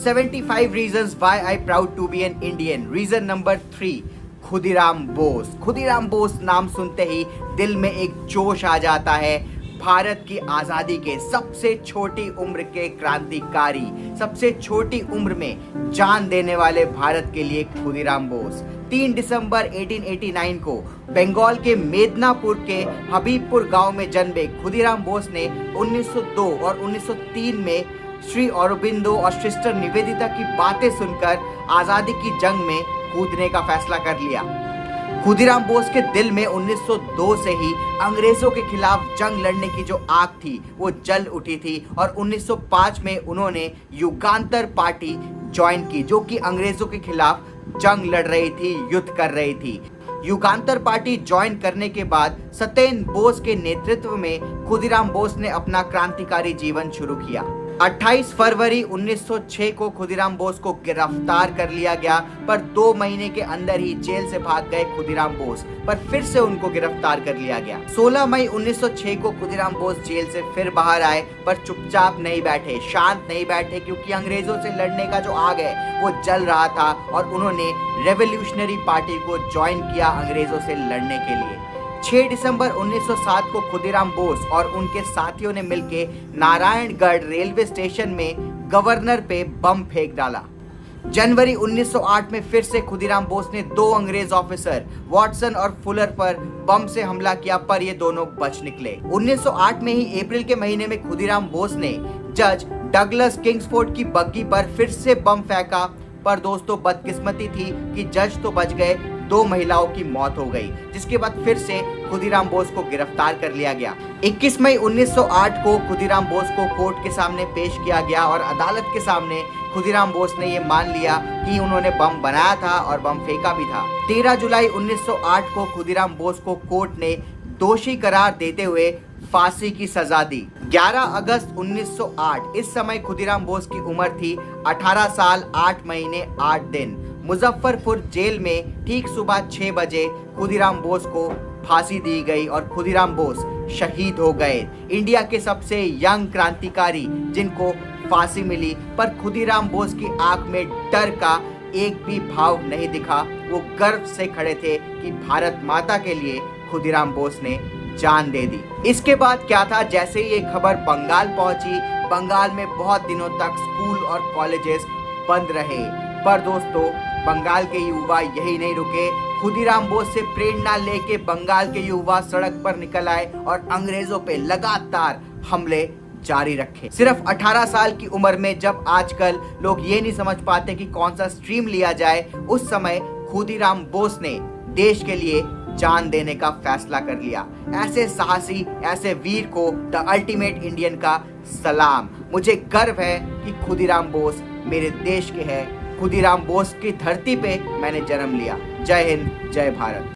75 reasons why I proud to be an Indian. Reason number 3, Khudiram Bose. Khudiram Bose नाम सुनते ही दिल में एक जोश आ जाता है। भारत की आज़ादी के सबसे छोटी उम्र के क्रांतिकारी, सबसे छोटी उम्र में जान देने वाले भारत के लिए खुदीराम बोस। 3 दिसंबर 1889 को बंगाल के मेदिनीपुर के हबीबपुर गांव में जन्मे खुदीराम बोस ने 1902 और 1903 में श्री अरबिंदो और सिस्टर निवेदिता की बातें सुनकर आज़ादी की जंग में कूदने का फैसला कर लिया। खुदीराम बोस के दिल में 1902 से ही अंग्रेजों के खिलाफ जंग लड़ने की जो आग थी वो जल उठी थी और 1905 में उन्होंने युगांतर पार्टी ज्वाइन की, जो कि अंग्रेजों के खिलाफ जंग लड़ रही थी, युद्ध कर रही थी। युगांतर पार्टी ज्वाइन करने के बाद सत्येंद्र बोस के नेतृत्व में खुदीराम बोस ने अपना क्रांतिकारी जीवन शुरू किया। 28 फरवरी 1906 को खुदीराम बोस को गिरफ्तार कर लिया गया, पर 2 महीने के अंदर ही जेल से भाग गए खुदीराम बोस, पर फिर से उनको गिरफ्तार कर लिया गया। 16 मई 1906 को खुदीराम बोस जेल से फिर बाहर आए, पर चुपचाप नहीं बैठे, शांत नहीं बैठे, क्योंकि अंग्रेजों से लड़ने का जो आग है वो जल रहा था और उन्होंने रेवोल्यूशनरी पार्टी को ज्वाइन किया अंग्रेजों से लड़ने के लिए। 6 दिसंबर 1907 को खुदीराम बोस और उनके साथियों ने मिलकर नारायणगढ़ रेलवे स्टेशन में गवर्नर पे बम फेंक डाला। जनवरी 1908 में फिर से खुदीराम बोस ने 2 अंग्रेज ऑफिसर वॉटसन और फुलर पर बम से हमला किया, पर ये दोनों बच निकले। 1908 में ही अप्रैल के महीने में खुदीराम बोस ने जज डगलस किंग्सफोर्ड की बग्गी पर फिर से बम फेंका, पर दोस्तों बदकिस्मती थी कि जज तो बच गए, 2 महिलाओं की मौत हो गई, जिसके बाद फिर से खुदीराम बोस को गिरफ्तार कर लिया गया। 21 मई 1908 को खुदीराम बोस को कोर्ट के सामने पेश किया गया और अदालत के सामने खुदीराम बोस ने ये मान लिया कि उन्होंने बम बनाया था और बम फेंका भी था। 13 जुलाई 1908 को खुदीराम बोस को कोर्ट ने दोषी करार देते हुए फांसी की सजा दी। 11 अगस्त 1908, इस समय खुदीराम बोस की उम्र थी 18 साल 8 महीने 8 दिन। मुजफ्फरपुर जेल में ठीक सुबह 6 बजे खुदीराम बोस को फांसी दी गई और खुदीराम बोस शहीद हो गए। इंडिया के सबसे यंग क्रांतिकारी जिनको फांसी मिली, पर खुदीराम बोस की आंख में डर का एक भी भाव नहीं दिखा। वो गर्व से खड़े थे कि भारत माता के लिए खुदीराम बोस ने जान दे दी। इसके बाद क्या था, जैसे ही ये खबर बंगाल पहुंची, बंगाल में बहुत दिनों तक स्कूल और कॉलेजेस बंद रहे। पर दोस्तों बंगाल के युवा यही नहीं रुके, खुदीराम बोस से प्रेरणा लेके बंगाल के युवा सड़क पर निकल आए और अंग्रेजों पे लगातार हमले जारी रखे। सिर्फ 18 साल की उम्र में, जब आजकल लोग ये नहीं समझ पाते कि कौन सा स्ट्रीम लिया जाए, उस समय खुदीराम बोस ने देश के लिए जान देने का फैसला कर लिया। ऐसे साहसी, ऐसे वीर को द अल्टीमेट इंडियन का सलाम। मुझे गर्व है कि खुदीराम बोस मेरे देश के हैं। खुदीराम बोस की धरती पे मैंने जन्म लिया। जय हिंद, जय भारत।